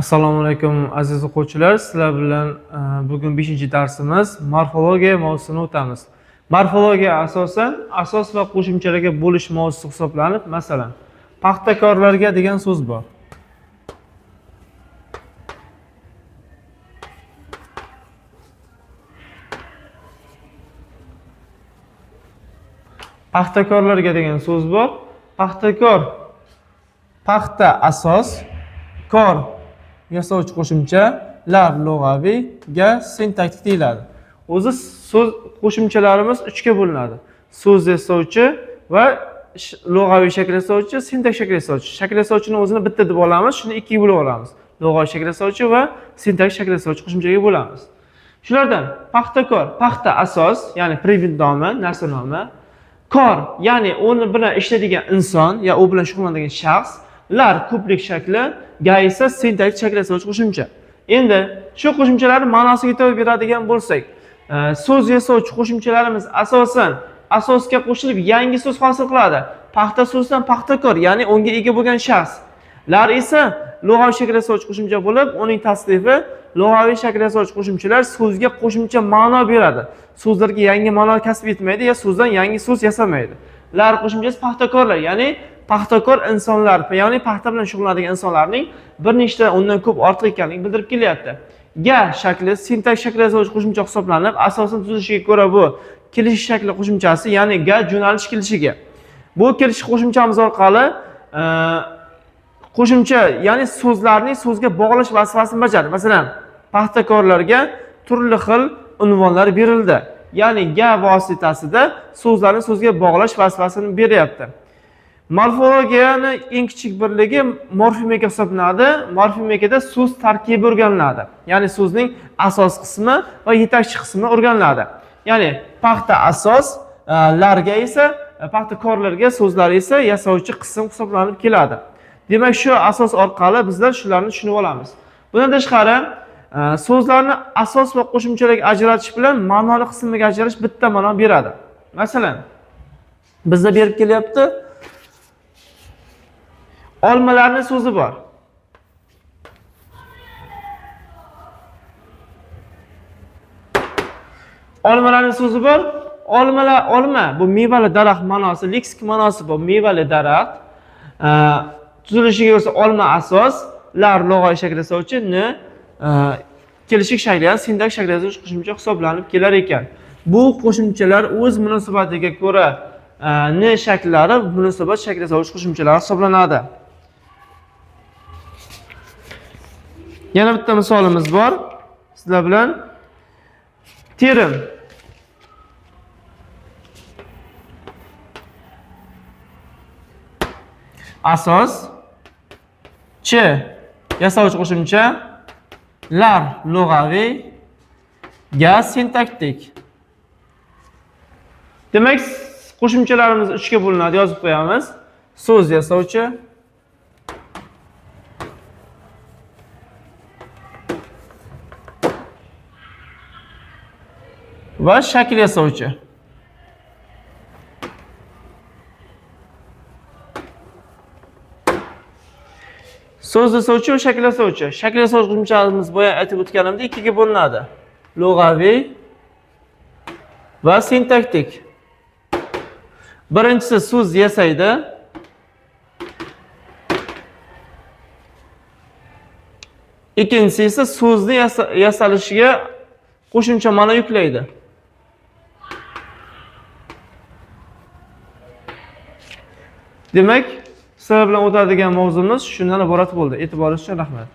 Assalomu alaykum aziz o'quvchilar. Sizlar bilan bugun 5-darsimiz morfologiya mavzusini o'tamiz. Morfologiya asosan asos va qo'shimchalarga bo'lish mavzusi hisoblanib, masalan, paxtakorlarga degan so'z bor. Paxtakorlarga degan so'z bor. Paxtakor, paxta asos, kor yasovchi qo'shimchalar lug'aviyga sintaktik deyiladi. O'zi so'z qo'shimchalarimiz 3 ga bo'linadi. So'z yasovchi va lug'aviy shakl yasovchi, sintak shakl yasovchi. Shakl yasovchini o'zini bitta deb olamiz, shuni 2 ga bo'lib olamiz. Lug'aviy shakl yasovchi va sintak shakl yasovchi qo'shimchaga bo'lamiz. Shulardan paxtakor, paxta asos, ya'ni predmet nomi, narsa nomi, kor, ya'ni uni bilan ishlaydigan inson ya u bilan shug'ullanadigan shaxs, lar ko'plik shakli, ga esa sintaktik shakl yasovchi qo'shimcha. Endi shu qo'shimchalarni ma'nosiga e'tibor beradigan bo'lsak, so'z yasovchi qo'shimchalarimiz asosan asosga qo'shilib yangi so'z hosil qiladi. Paxta so'zidan paxtakor, ya'ni unga ega bo'lgan shaxs. Lar esa lug'aviy shakl yasovchi qo'shimcha bo'lib, uning tasrifi lug'aviy shakl yasovchi qo'shimchalar so'zga qo'shimcha ma'no beradi. So'zlarga yangi ma'no kasb etmaydi ya so'zdan yangi so'z yasamaydi. Lar qo'shimchasi paxtakorlar, ya'ni paxtakor insonlar, ya'ni paxta bilan shug'ullanadigan insonlarning bir nechta undan ko'p ortiq ekanligini bildirib kelyapti. Ga shakli sintak shakli yasovchi qo'shimcha hisoblanib, asosan tuzilishiga ko'ra bu kelish shakli qo'shimchasi, ya'ni ga jo'nalish kelishiga. Bu kelish qo'shimchamiz orqali qo'shimcha, ya'ni so'zlarning so'zga bog'lash vazifasini bajaradi. Masalan, paxtakorlarga turli xil unvonlar berildi. Ya'ni ga vositasida so'zlarni so'zga bog'lash vazifasini beryapti. Morfologiyani eng kichik birligi morfemika hisoblanadi. Morfemikada so'z tarkibi o'rganiladi. Ya'ni so'zning asos qismi va yetakchi qismi o'rganiladi. Ya'ni paxta asos, larga esa paxtakorlarga so'zlar esa yasovchi qism hisoblanib keladi. Demak, shu asos orqali bizlar shularni tushunib olamiz. Bundan tashqari, so'zlarni asos va qo'shimchalarga ajratish bilan ma'noli qismiga ajratish bitta ma'no beradi. Masalan, bizda berib kelyapti, olmalarning so'zi bor. Olmalarning so'zi bor. Olma bu mevali daraxt ma'nosi, leksik ma'nosi bu mevali daraxt. Tuzilishiga ko'ra olma asos, lar lug'aviy shakl yasovchi, ni kelishik shakli, ya'ni sintak shakl yasovchi qo'shimcha hisoblanib kelar ekan. Bu qo'shimchalar o'z munosabatiga ko'ra ni shakllari munosabat shakl yasovchi qo'shimchalar hisoblanadi. Yana bitta misolimiz bor sizlar bilan. Terim. Asos, ch yasovchi qo'shimcha, lar lug'aviy, ga sintaktik. Demak, qo'shimchalarimiz 3 ga bo'linadi, yozib qo'yamiz. So'z yasovchi, va shakl yasovchi. So'z yasovchi va shakl yasovchi. Shakl yasovchi qo'shimchamiz boya aytib o'tganimda 2 ga bo'linadi. Lug'aviy va sintaktik. Birinchisi so'z yasaydi. Ikkinchisi esa so'zni yasalishiga qo'shimcha ma'no yuklaydi. Demak, sizlar bilan o'tadigan mavzumiz shundan iborat bo'ldi. E'tiboringiz uchun rahmat.